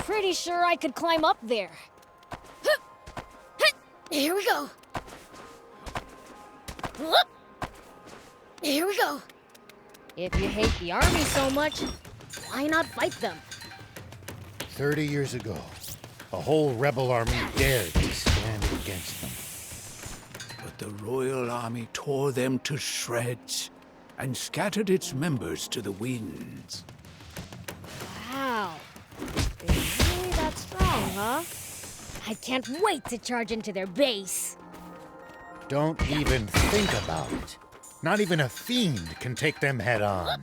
pretty sure I could climb up there. Here we go. Here we go. If you hate the army so much, why not fight them? 30 years ago, a whole rebel army dared to stand against them. But the Royal Army tore them to shreds and scattered its members to the winds. Wow. They're really that strong, huh? I can't wait to charge into their base. Don't even think about it. Not even a fiend can take them head on.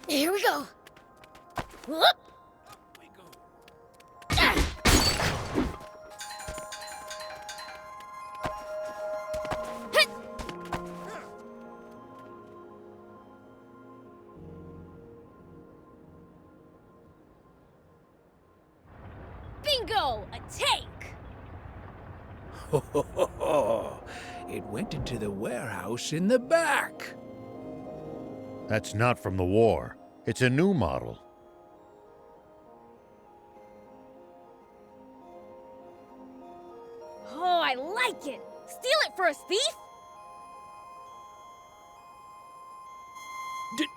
Here we go. Bingo! A tank! Ho, ho, ho, ho. It went into the warehouse in the back. That's not from the war. It's a new model. Oh, I like it! Steal it for a thief?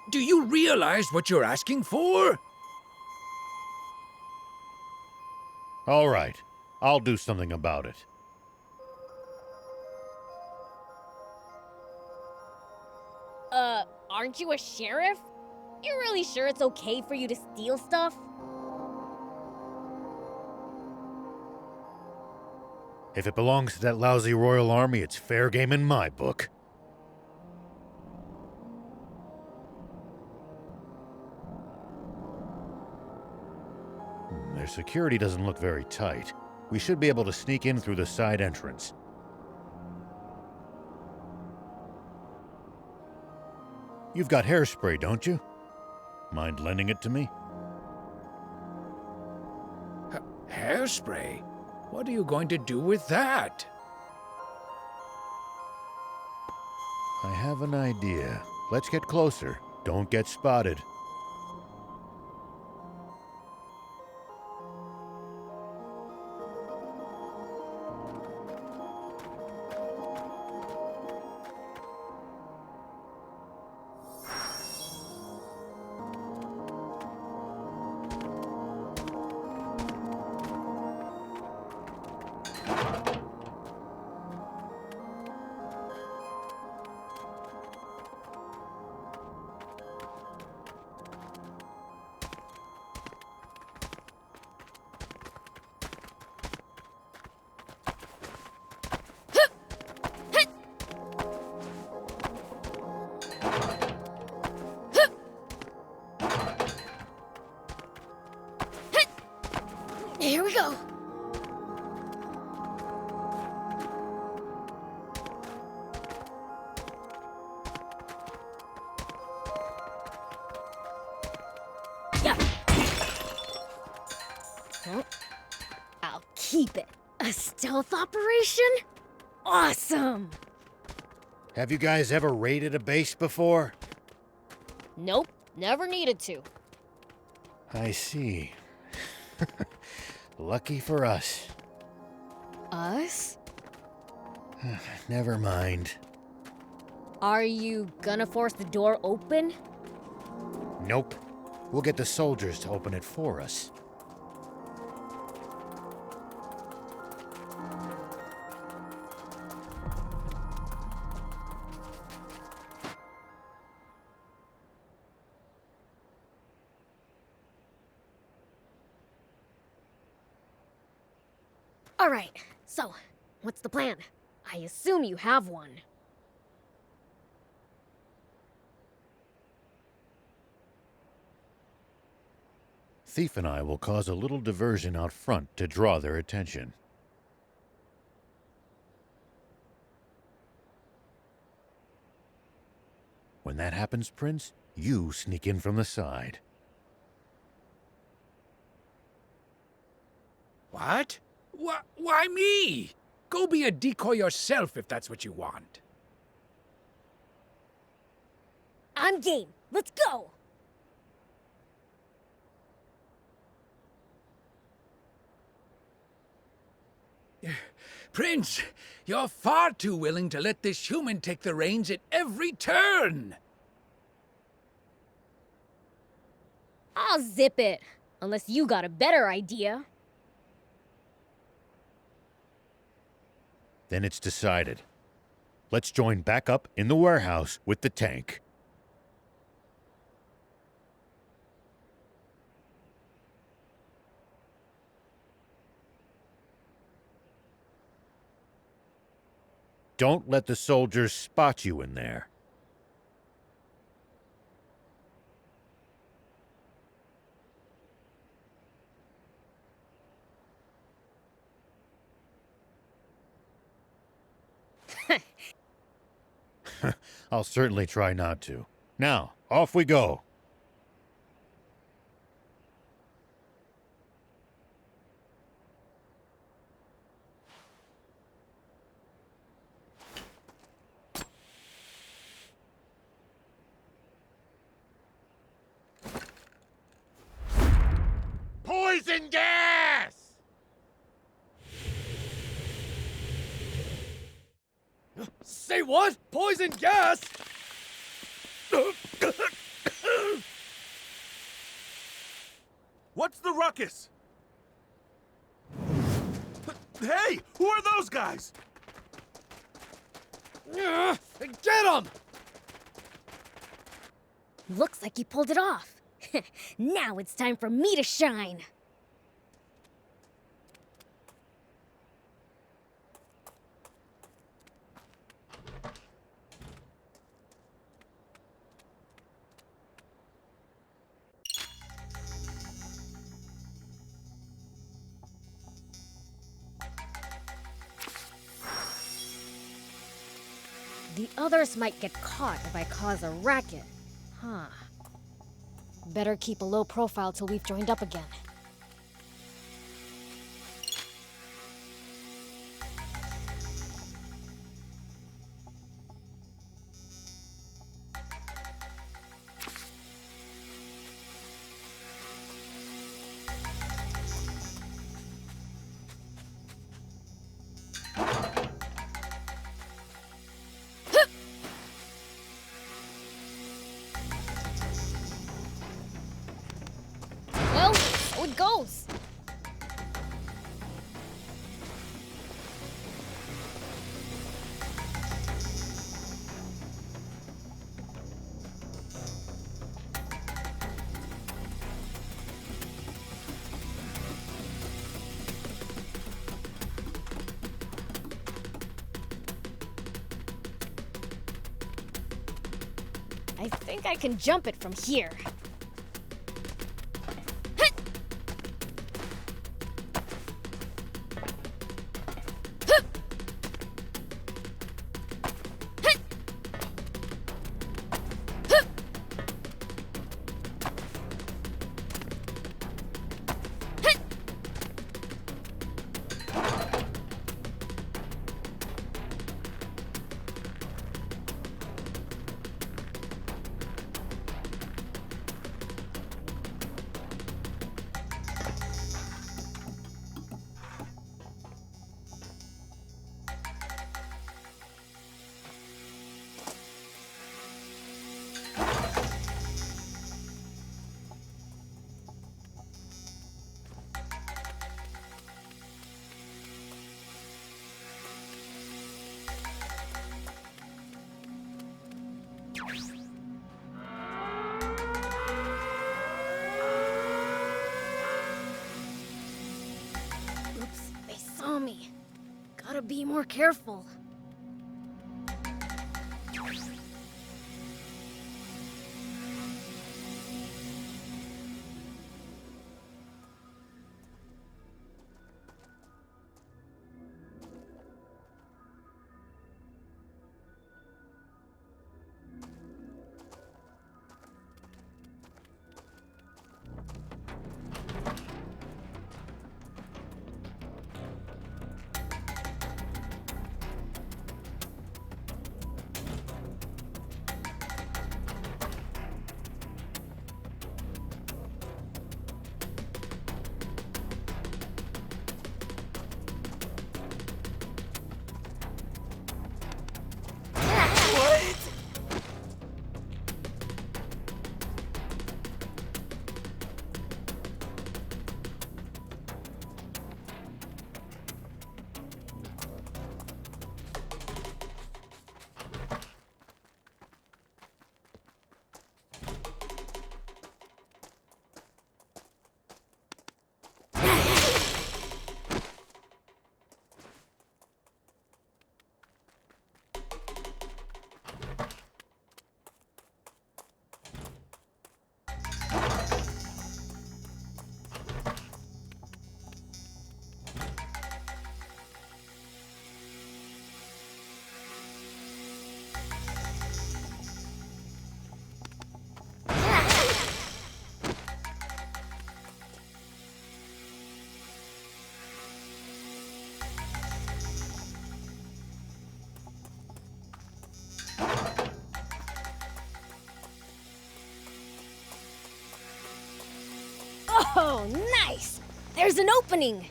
Do you realize what you're asking for? All right, I'll do something about it. Aren't you a sheriff? You're really sure it's okay for you to steal stuff? If it belongs to that lousy Royal Army, it's fair game in my book. Their security doesn't look very tight. We should be able to sneak in through the side entrance. You've got hairspray, don't you? Mind lending it to me? Hairspray? What are you going to do with that? I have an idea. Let's get closer. Don't get spotted. Here we go. Yeah. Huh? I'll keep it. A stealth operation? Awesome! Have you guys ever raided a base before? Nope, never needed to. I see. Lucky for us. Us? Never mind. Are you gonna force the door open? Nope. We'll get the soldiers to open it for us. All right, so, what's the plan? I assume you have one. Thief and I will cause a little diversion out front to draw their attention. When that happens, Prince, you sneak in from the side. What? Why me? Go be a decoy yourself if that's what you want. I'm game. Let's go! Prince, you're far too willing to let this human take the reins at every turn! I'll zip it. Unless you got a better idea. Then it's decided. Let's join back up in the warehouse with the tank. Don't let the soldiers spot you in there. I'll certainly try not to. Now, off we go. Poison gas! Say what? Poison gas? What's the ruckus? Hey, who are those guys? Get them! Looks like you pulled it off. Now it's time for me to shine. The others might get caught if I cause a racket. Huh. Better keep a low profile till we've joined up again. Well, so it goes. I think I can jump it from here. Oops, they saw me. Gotta be more careful. Oh, nice! There's an opening!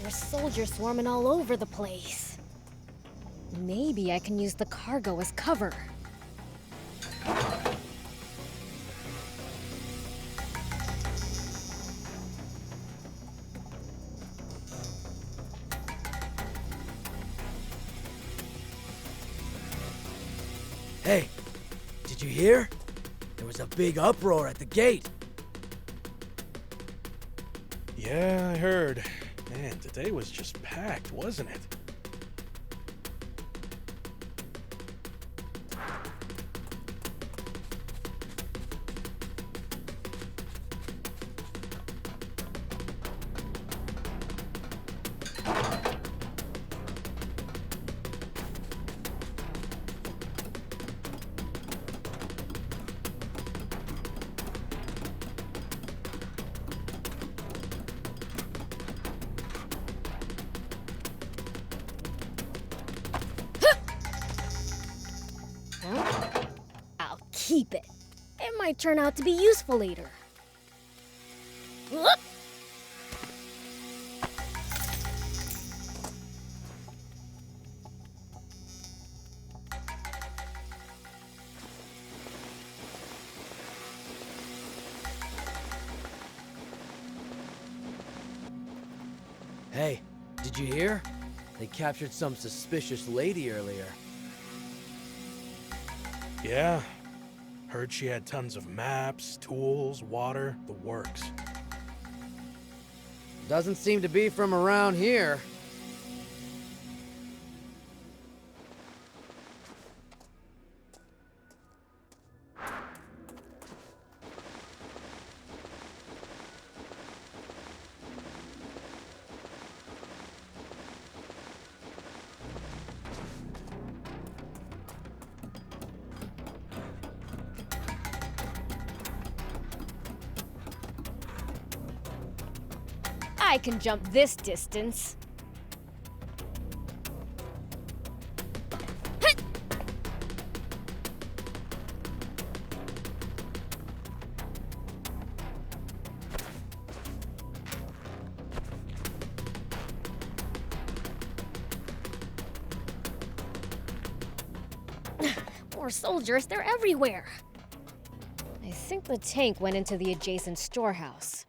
There's soldiers swarming all over the place. Maybe I can use the cargo as cover. Hey, did you hear? There was a big uproar at the gate. Yeah, I heard. Man, today was just packed, wasn't it? I'll keep it. It might turn out to be useful later. Whoop! Hey, did you hear? They captured some suspicious lady earlier. Yeah. Heard she had tons of maps, tools, water, the works. Doesn't seem to be from around here. I can jump this distance. Hit! More soldiers, they're everywhere. I think the tank went into the adjacent storehouse.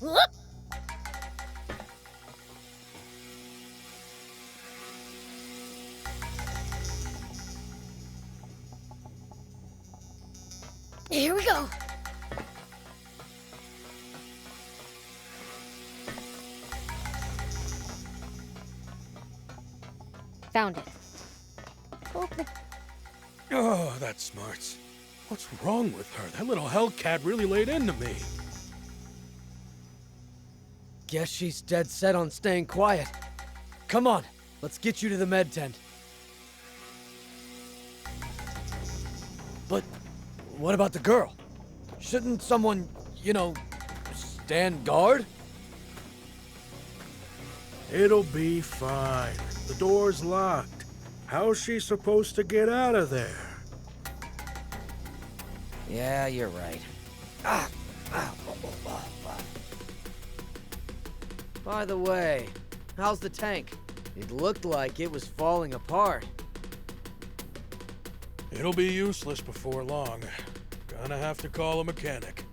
Whoop! Here we go. Found it. Open. Oh, that smarts. What's wrong with her? That little hellcat really laid into me. Guess she's dead set on staying quiet. Come on, let's get you to the med tent. But what about the girl? Shouldn't someone, stand guard? It'll be fine. The door's locked. How's she supposed to get out of there? Yeah, you're right. By the way, how's the tank? It looked like it was falling apart. It'll be useless before long. Gonna have to call a mechanic.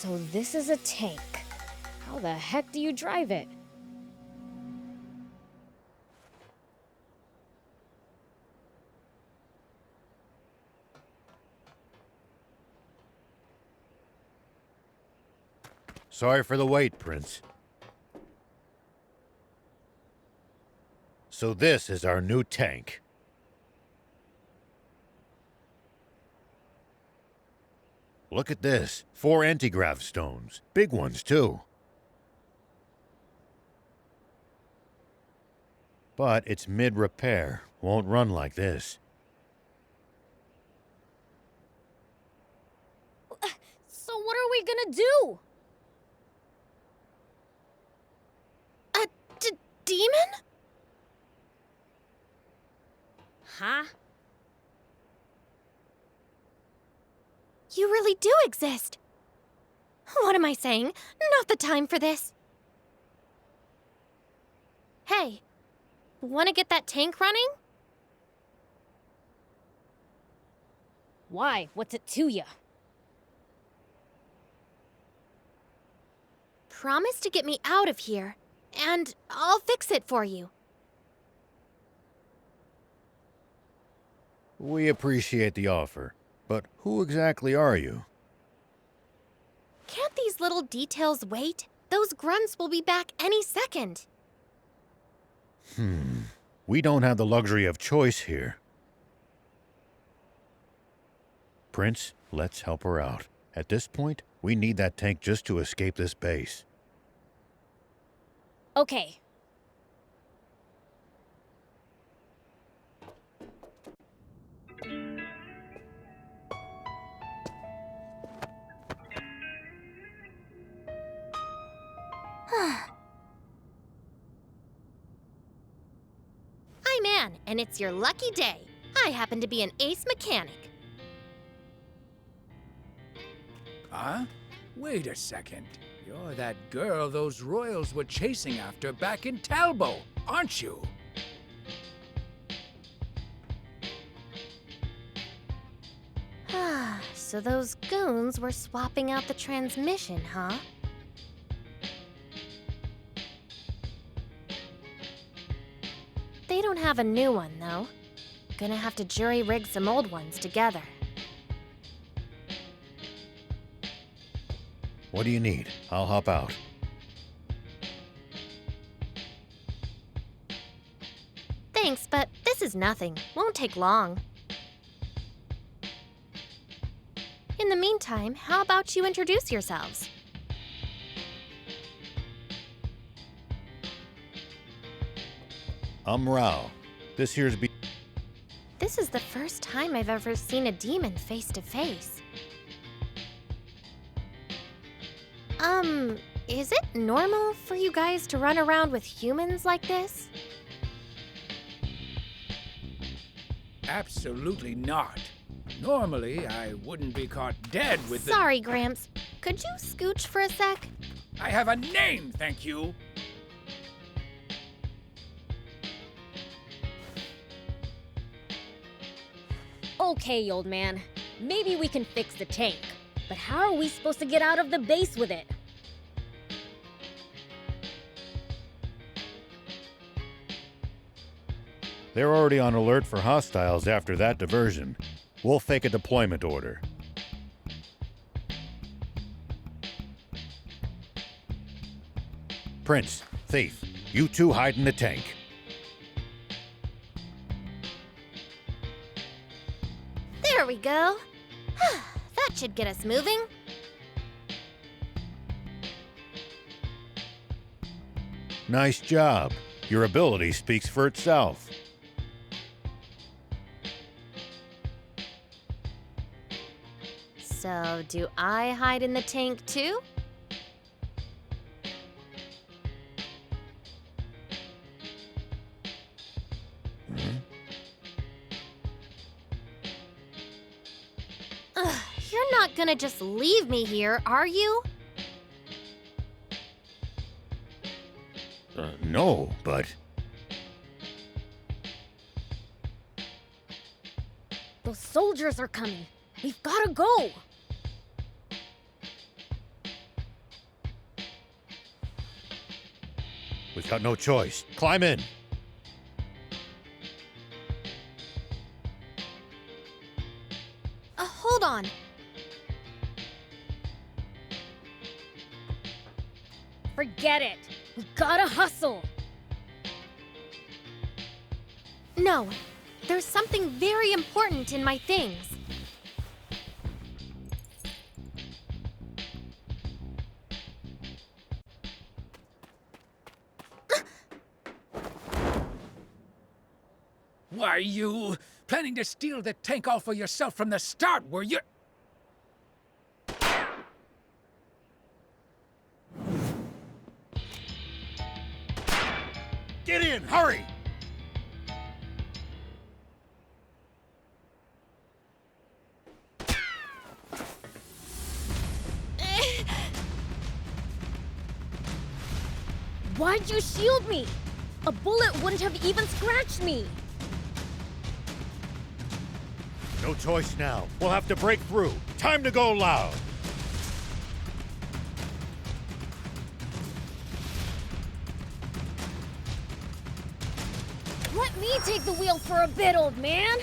So this is a tank. How the heck do you drive it? Sorry for the wait, Prince. So this is our new tank. Look at this. 4 anti-grav stones. Big ones, too. But it's mid-repair. Won't run like this. So what are we gonna do? A demon? Huh? You really do exist. What am I saying? Not the time for this. Hey, wanna get that tank running? Why? What's it to ya? Promise to get me out of here, and I'll fix it for you. We appreciate the offer, but who exactly are you? Can't these little details wait? Those grunts will be back any second. We don't have the luxury of choice here. Prince, let's help her out. At this point, we need that tank just to escape this base. Okay. I'm Anne, and it's your lucky day. I happen to be an ace mechanic. Huh? Wait a second. You're that girl those royals were chasing after back in Talbot, aren't you? So those goons were swapping out the transmission, huh? They don't have a new one, though. Gonna have to jury-rig some old ones together. What do you need? I'll hop out. Thanks, but this is nothing. Won't take long. In the meantime, how about you introduce yourselves? I'm Rao. This here's This is the first time I've ever seen a demon face to face. Is it normal for you guys to run around with humans like this? Absolutely not. Normally, I wouldn't be caught dead with the... Sorry, Gramps. Could you scooch for a sec? I have a name, thank you. Okay, old man. Maybe we can fix the tank. But how are we supposed to get out of the base with it? They're already on alert for hostiles after that diversion. We'll fake a deployment order. Prince, Thief, you two hide in the tank. There we go. That should get us moving. Nice job. Your ability speaks for itself. So, do I hide in the tank too? Ugh, you're not gonna just leave me here, are you? No, but... Those soldiers are coming. We've gotta go. We've got no choice. Climb in. Hold on. Forget it. We gotta hustle. No, there's something very important in my things. Why, you planning to steal the tank all for yourself from the start, were you? Get in, hurry! Why'd you shield me? A bullet wouldn't have even scratched me. No choice now. We'll have to break through. Time to go loud. Let me take the wheel for a bit, old man.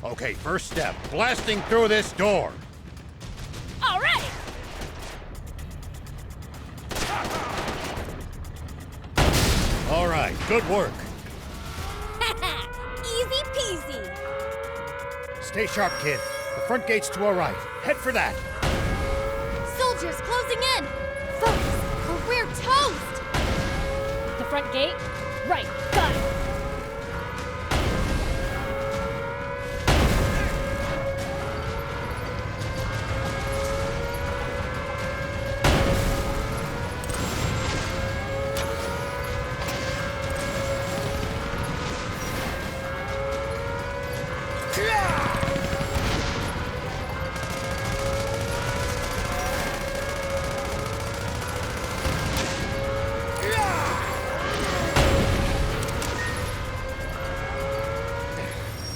Okay, first step. Blasting through this door. All right. All right, good work. Easy peasy. Stay sharp, kid. The front gate's to our right. Head for that. Soldiers closing in! Focus, or we're toast! The front gate? Right, got it.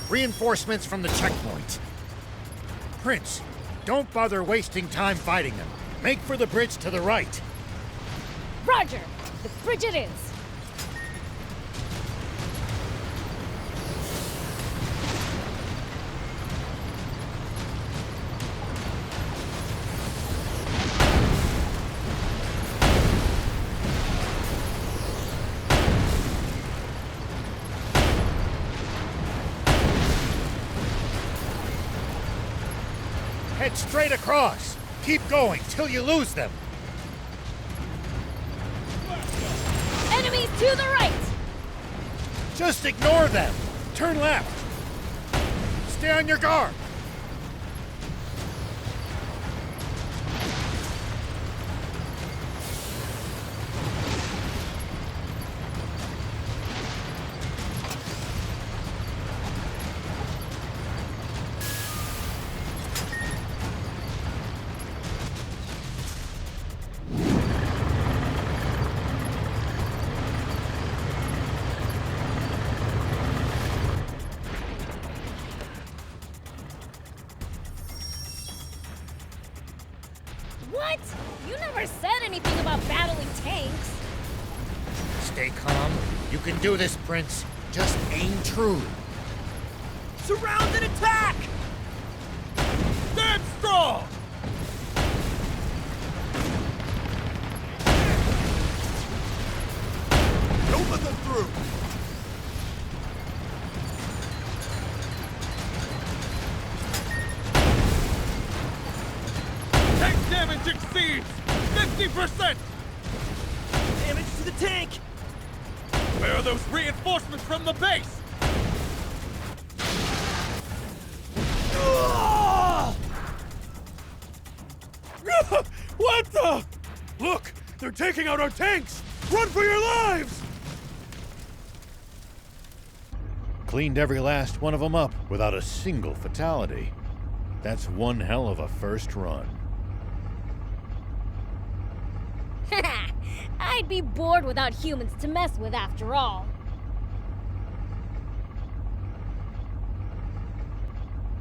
Reinforcements from the checkpoint. Prince, don't bother wasting time fighting them. Make for the bridge to the right. Roger. The bridge it is. Head straight across. Keep going till you lose them. Enemies to the right. Just ignore them. Turn left. Stay on your guard. What? You never said anything about battling tanks. Stay calm. You can do this, Prince. Just aim true. Surround and attack! Stand strong! Don't let them through! Tank damage exceeds 50%! Damage to the tank! Where are those reinforcements from the base? What the? Look! They're taking out our tanks! Run for your lives! Cleaned every last one of them up without a single fatality. That's one hell of a first run. I'd be bored without humans to mess with after all.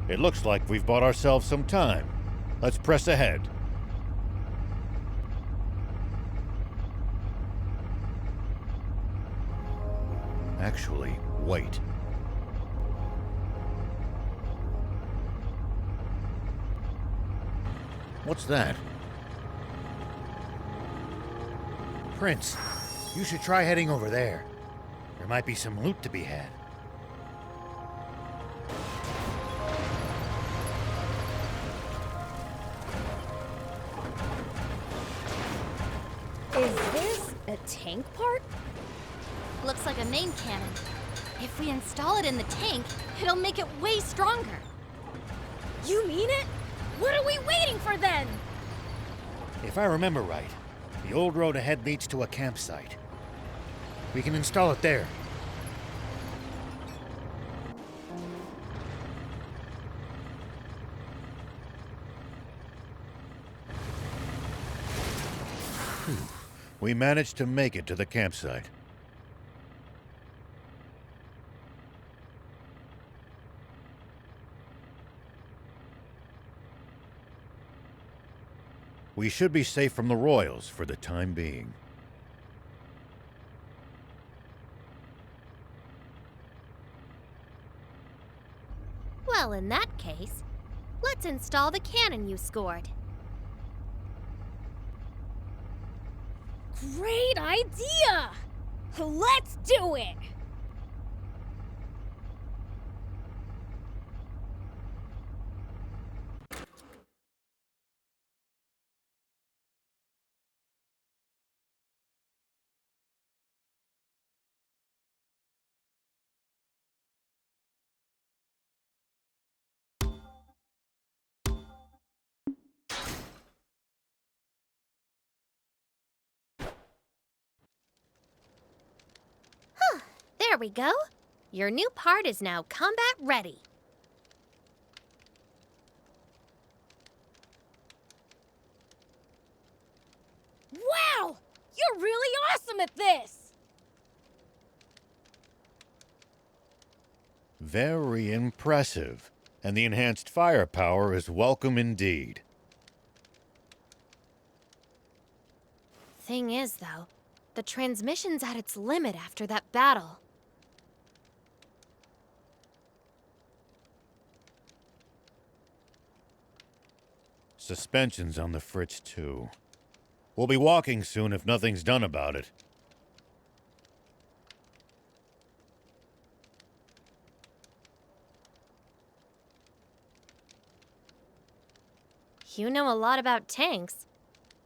It looks like we've bought ourselves some time. Let's press ahead. Actually, wait. What's that? Prince, you should try heading over there. There might be some loot to be had. Is this a tank part? Looks like a main cannon. If we install it in the tank, it'll make it way stronger. You mean it? What are we waiting for then? If I remember right, the old road ahead leads to a campsite. We can install it there. We managed to make it to the campsite. We should be safe from the Royals for the time being. Well, in that case, let's install the cannon you scored. Great idea! Let's do it! There we go. Your new part is now combat ready. Wow! You're really awesome at this! Very impressive. And the enhanced firepower is welcome indeed. Thing is, though, the transmission's at its limit after that battle. Suspension's on the fritz, too. We'll be walking soon if nothing's done about it. You know a lot about tanks.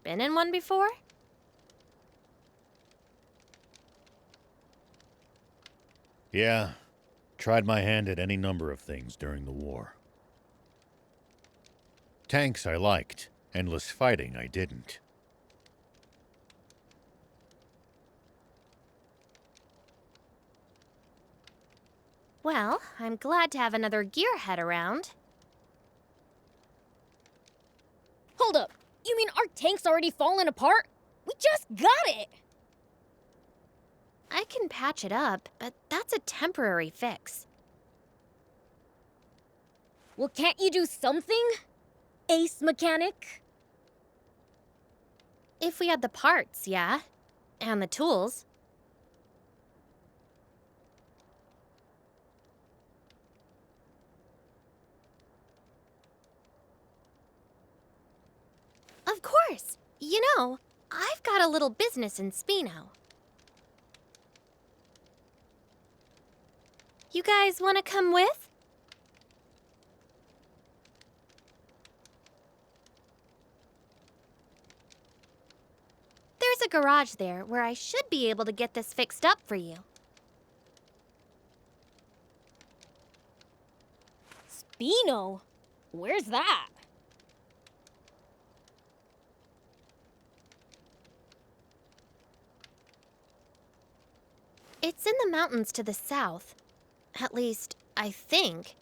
Been in one before? Yeah, tried my hand at any number of things during the war. Tanks I liked, endless fighting I didn't. Well, I'm glad to have another gearhead around. Hold up! You mean our tank's already fallen apart? We just got it! I can patch it up, but that's a temporary fix. Well, can't you do something? Ace mechanic? If we had the parts, yeah. And the tools. Of course! You know, I've got a little business in Spino. You guys want to come with? There's a garage there where I should be able to get this fixed up for you. Spino? Where's that? It's in the mountains to the south. At least, I think.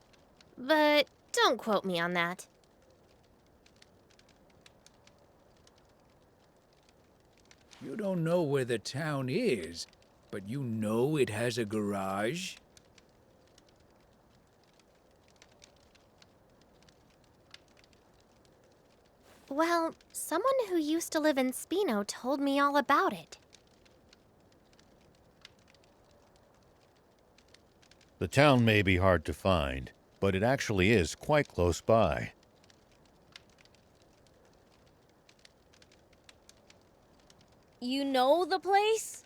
But don't quote me on that. You don't know where the town is, but you know it has a garage? Well, someone who used to live in Spino told me all about it. The town may be hard to find, but it actually is quite close by. You know the place?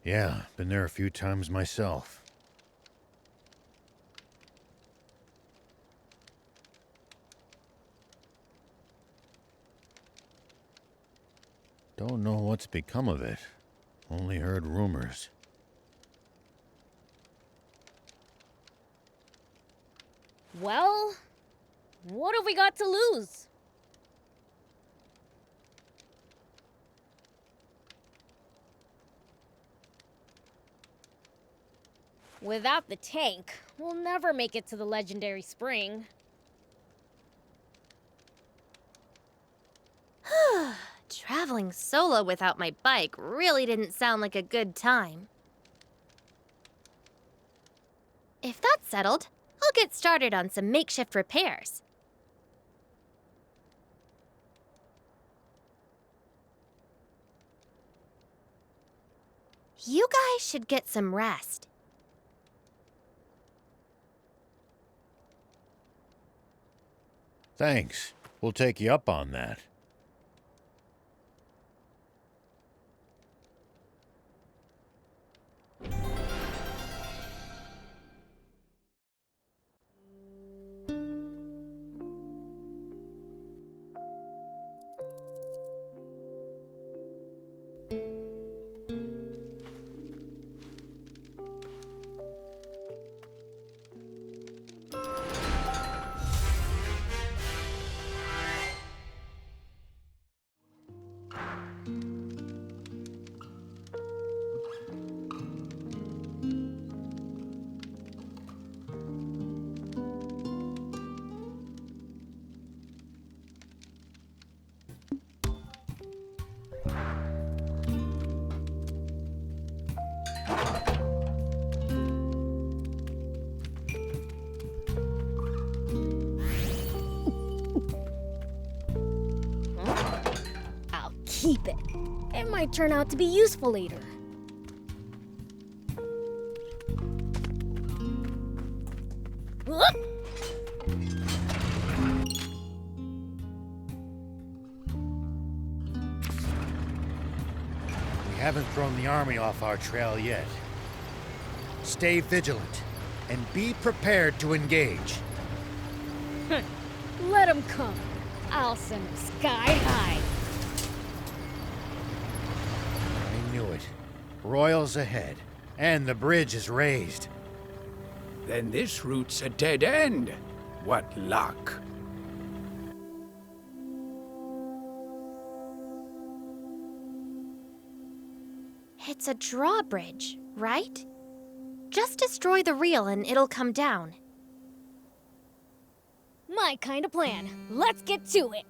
Yeah, been there a few times myself. Don't know what's become of it. Only heard rumors. Well, what have we got to lose? Without the tank, we'll never make it to the legendary spring. Traveling solo without my bike really didn't sound like a good time. If that's settled, I'll get started on some makeshift repairs. You guys should get some rest. Thanks. We'll take you up on that. I'll keep it. It might turn out to be useful later. Whoop! We haven't thrown the army off our trail yet. Stay vigilant and be prepared to engage. Let 'em come. I'll send 'em sky high. I knew it. Royals ahead, and the bridge is raised. Then this route's a dead end. What luck. It's a drawbridge, right? Just destroy the reel and it'll come down. My kind of plan. Let's get to it.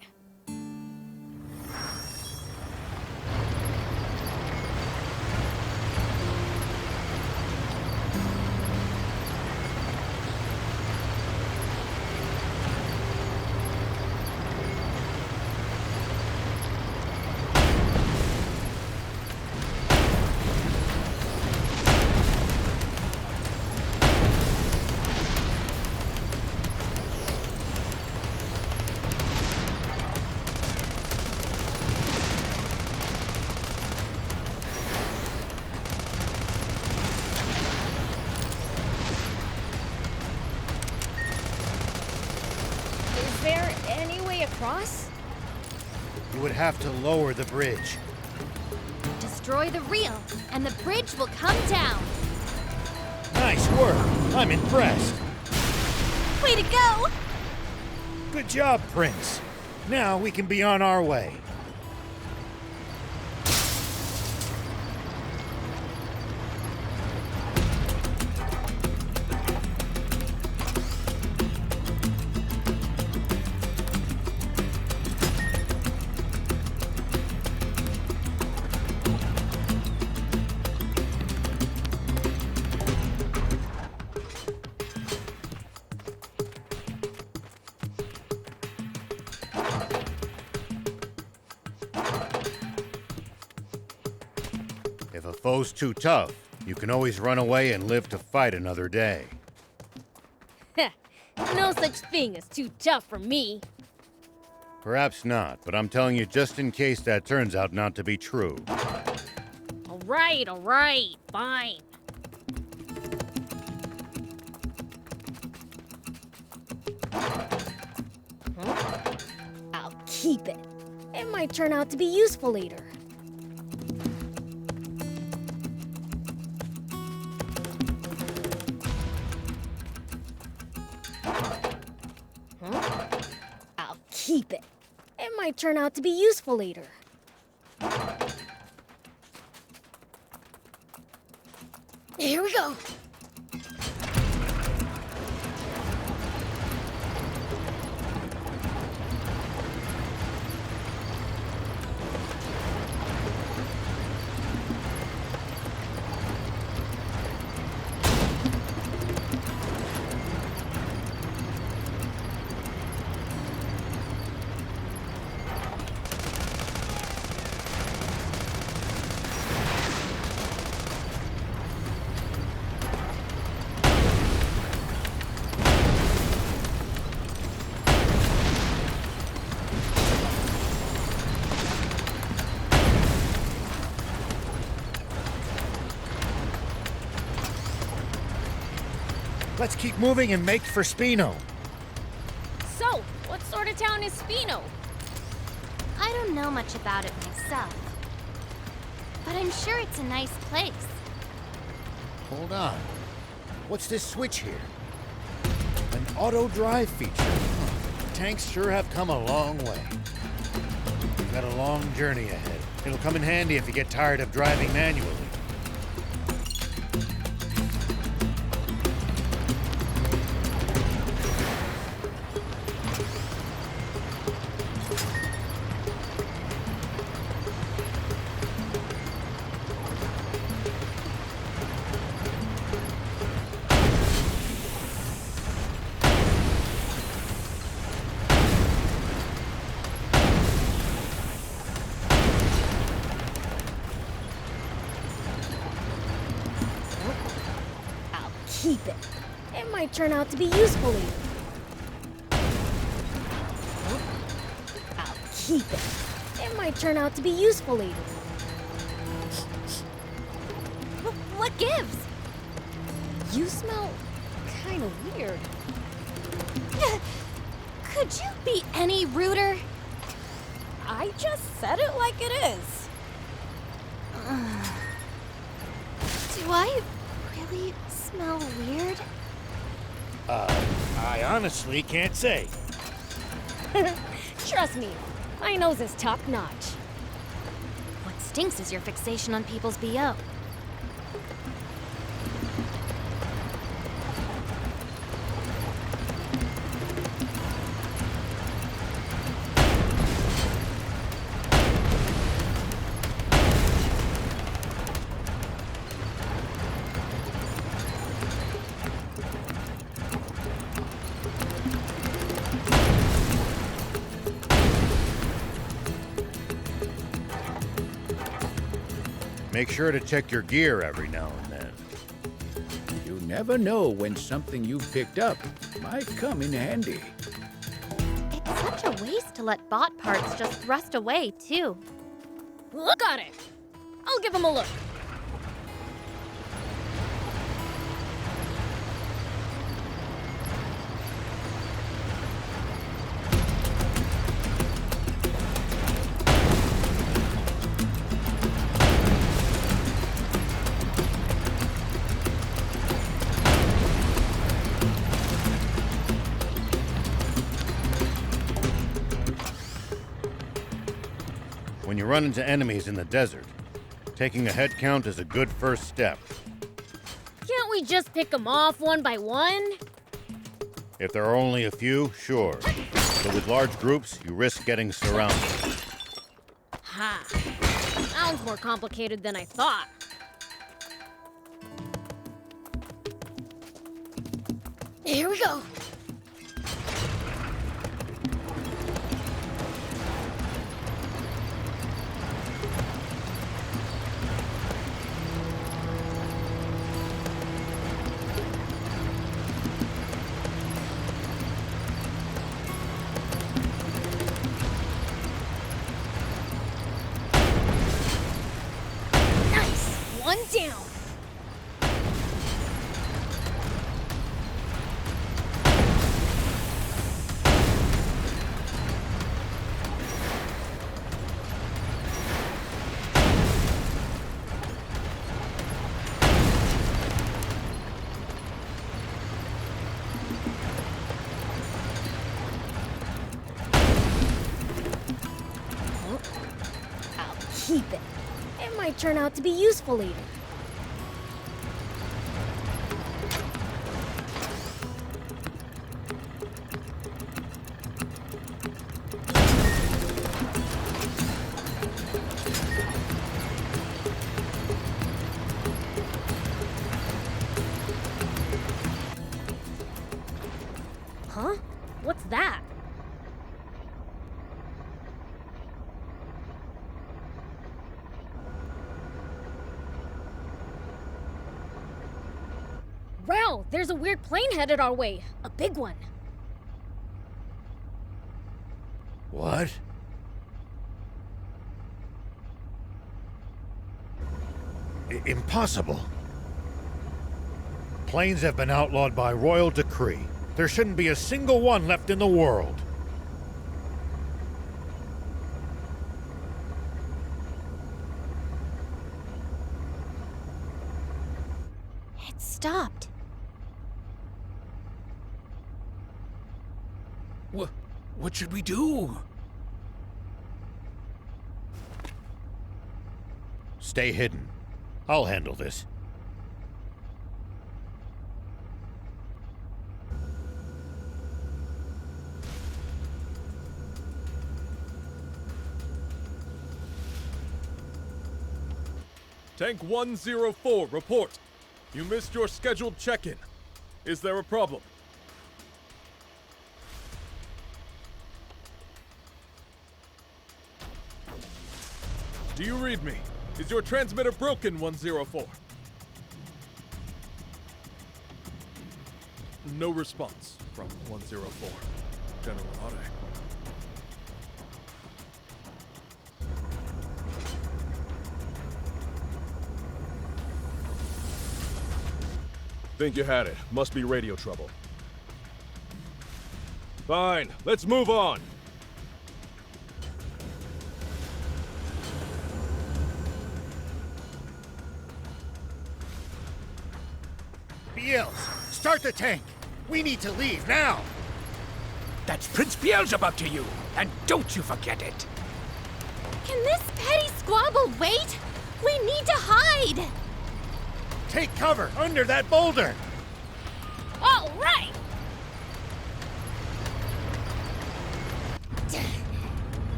Is there any way across? You would have to lower the bridge. Destroy the reel, and the bridge will come down. Nice work. I'm impressed. Way to go! Good job, Prince. Now we can be on our way. foe's too tough, you can always run away and live to fight another day. Heh, no such thing as too tough for me. Perhaps not, but I'm telling you just in case that turns out not to be true. All right, fine. Huh? I'll keep it. It might turn out to be useful later. Huh? I'll keep it. It might turn out to be useful later. Here we go. Let's keep moving and make for Spino. So, what sort of town is Spino? I don't know much about it myself. But I'm sure it's a nice place. Hold on. What's this switch here? An auto drive feature. Tanks sure have come a long way. You've got a long journey ahead. It'll come in handy if you get tired of driving manually. I'll keep it. It might turn out to be useful later. I'll keep it. It might turn out to be useful later. What gives? You smell kind of weird. Could you be any ruder? I just said it like it is. Do I really smell weird? I honestly can't say. Trust me, my nose is top notch. What stinks is your fixation on people's BO. Make sure to check your gear every now and then. You never know when something you've picked up might come in handy. It's such a waste to let bot parts just rust away, too. Look at it. I'll give him a look. When you run into enemies in the desert, taking a head count is a good first step. Can't we just pick them off one by one? If there are only a few, sure. But with large groups, you risk getting surrounded. Ha. Sounds more complicated than I thought. Here we go. Oh, I'll keep it. It might turn out to be useful later. Huh? What's that? Wow, there's a weird plane headed our way. A big one. What? Impossible. Planes have been outlawed by royal decree. There shouldn't be a single one left in the world. It stopped. What should we do? Stay hidden. I'll handle this. Tank 104, report. You missed your scheduled check-in. Is there a problem? Do you read me? Is your transmitter broken, 104? No response from 104. General Hare. Think you had it. Must be radio trouble. Fine, let's move on. BLs, start the tank. We need to leave now. That's Prince Beelzebub to you, and don't you forget it. Can this petty squabble wait? We need to hide! Take cover under that boulder. All right!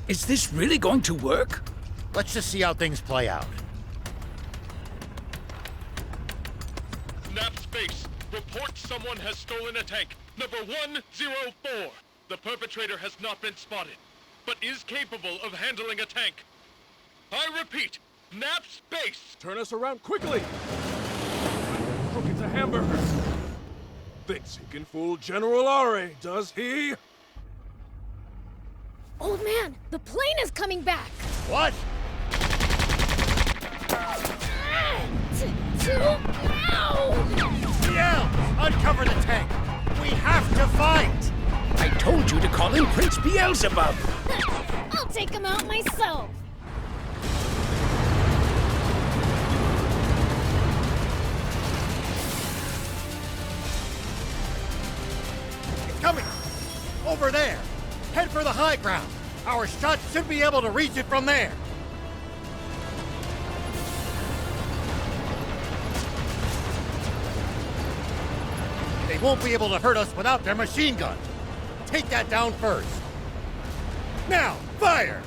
Is this really going to work? Let's just see how things play out. Nap Space, report someone has stolen a tank. Number 104. The perpetrator has not been spotted, but is capable of handling a tank. I repeat, Nap Space! Turn us around quickly! Crook, it's a hamburger. Thinks he can fool General Are, does he? Old man, the plane is coming back! What? Too loud! BL, uncover the tank. We have to fight. I told you to call in Prince Beelzebub. I'll take him out myself! It's coming. Over there. Head for the high ground. Our shots should be able to reach it from there. They won't be able to hurt us without their machine guns. Take that down first. Now, fire!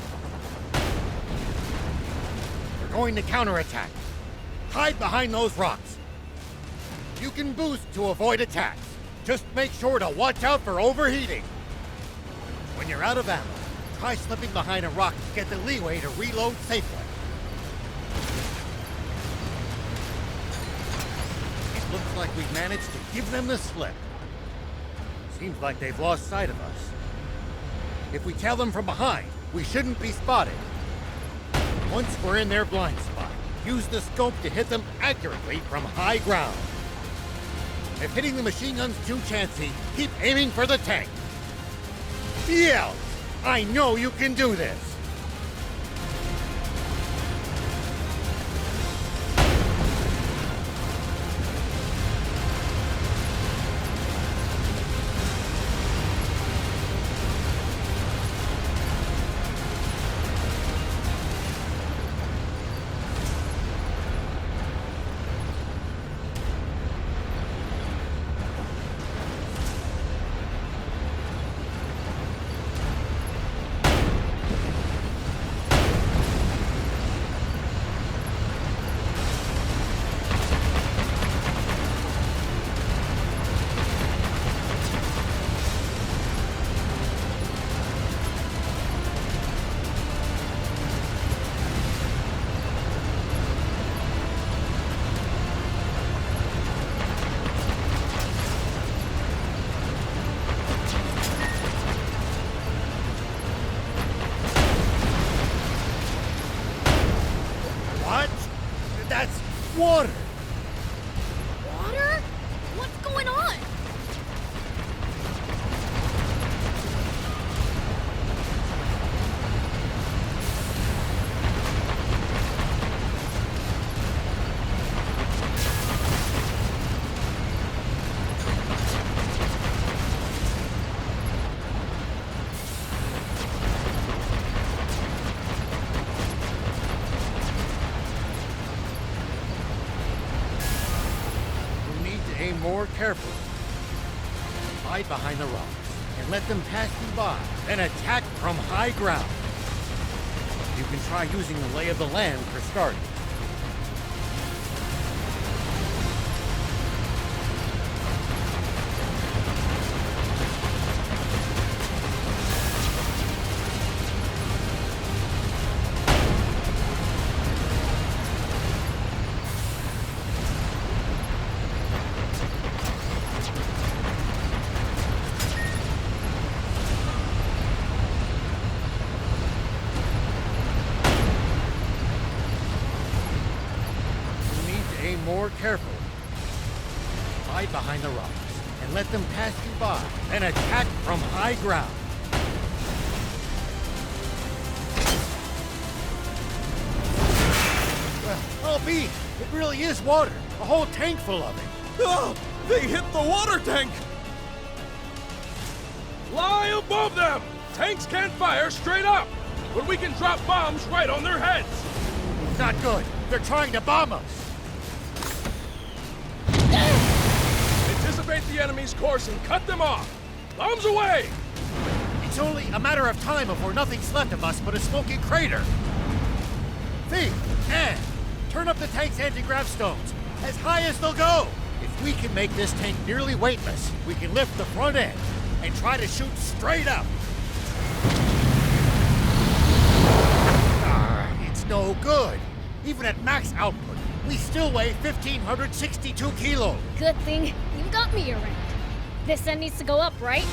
We're going to counterattack. Hide behind those rocks. You can boost to avoid attacks. Just make sure to watch out for overheating. When you're out of ammo, try slipping behind a rock to get the leeway to reload safely. It looks like we've managed to give them the slip. Seems like they've lost sight of us. If we tail them from behind, we shouldn't be spotted. Once we're in their blind spot, use the scope to hit them accurately from high ground. If hitting the machine gun's too chancy, keep aiming for the tank. BL, I know you can do this. water! Water? What's going on? We need to aim more carefully. Hide behind the rocks and let them pass you by, then attack from high ground. You can try using the lay of the land for starting. You need to aim more carefully. Hide behind the rocks and let them pass you by, then attack from high ground. Well, I'll be. It really is water. A whole tank full of it. Oh, they hit the water tank! Fly above them! Tanks can't fire straight up, but we can drop bombs right on their heads. Not good. They're trying to bomb us. Anticipate the enemy's course and cut them off. Bombs away! It's only a matter of time before nothing's left of us but a smoking crater. Thief, Anne, turn up the tank's anti-grav stones as high as they'll go. If we can make this tank nearly weightless, we can lift the front end and try to shoot straight up. It's no good. Even at max output, we still weigh 1,562 kilos. Good thing you got me around. This end needs to go up, right?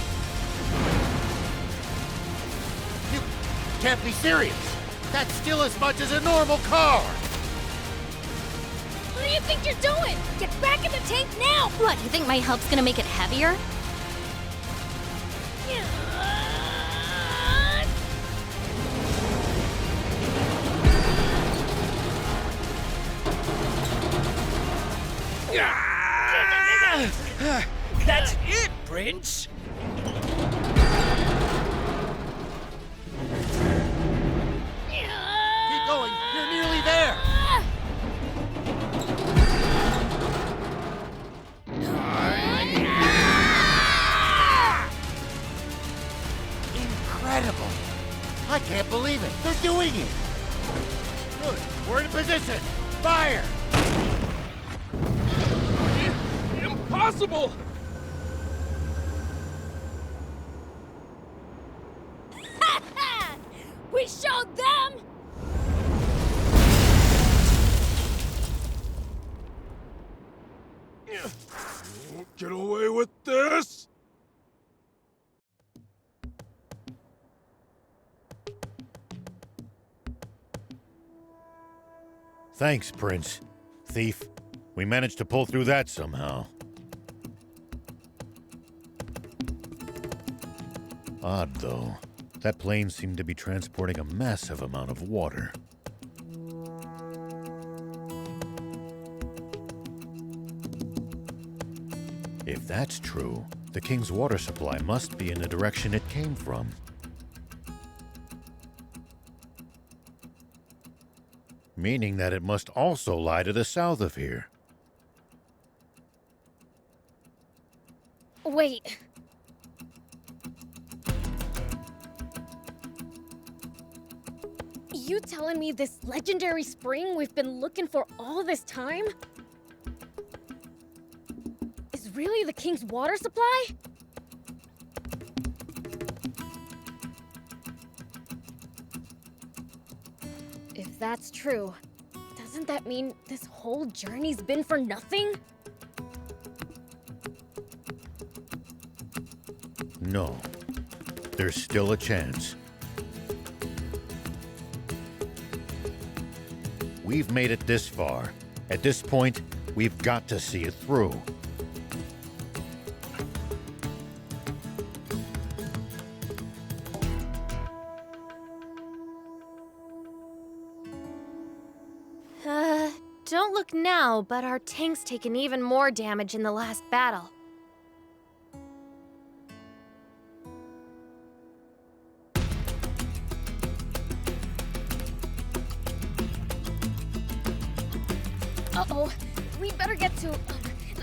You can't be serious. That's still as much as a normal car. What do you think you're doing? Get back in the tank now! What, you think my help's gonna make it heavier? That's it, Prince! Keep going. You're nearly there. Incredible. I can't believe it. They're doing it. Good. We're in position. Fire. Impossible! We showed them! Get away with this! Thanks, Prince. Thief. We managed to pull through that somehow. Odd, though. That plane seemed to be transporting a massive amount of water. If that's true, the king's water supply must be in the direction it came from. Meaning that it must also lie to the south of here. Wait. You telling me this legendary spring we've been looking for all this time is really the king's water supply? If that's true, doesn't that mean this whole journey's been for nothing? No. There's still a chance. We've made it this far. At this point, we've got to see it through. Don't look now, but our tank's taken even more damage in the last battle. Uh-oh. We better get to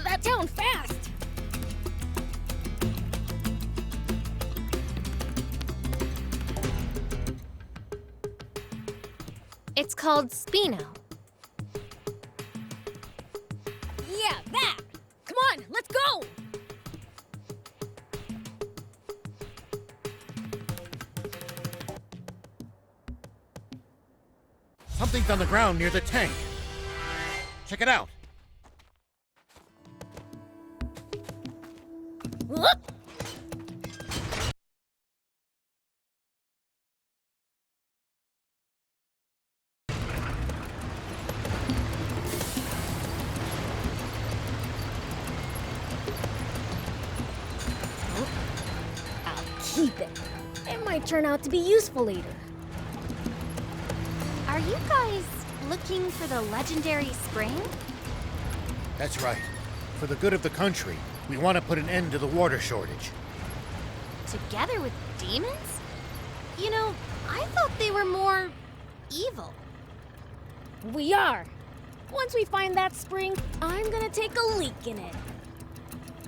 that town fast. It's called Spino. Yeah, that! Come on, let's go! Something's on the ground near the tank. Check it out. Whoop! I'll keep it. It might turn out to be useful later. Are you guys looking for the legendary spring? That's right. For the good of the country, we want to put an end to the water shortage. Together with demons? You know, I thought they were more evil. We are. Once we find that spring, I'm gonna take a leak in it.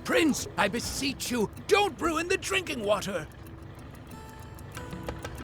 Prince, I beseech you, don't ruin the drinking water.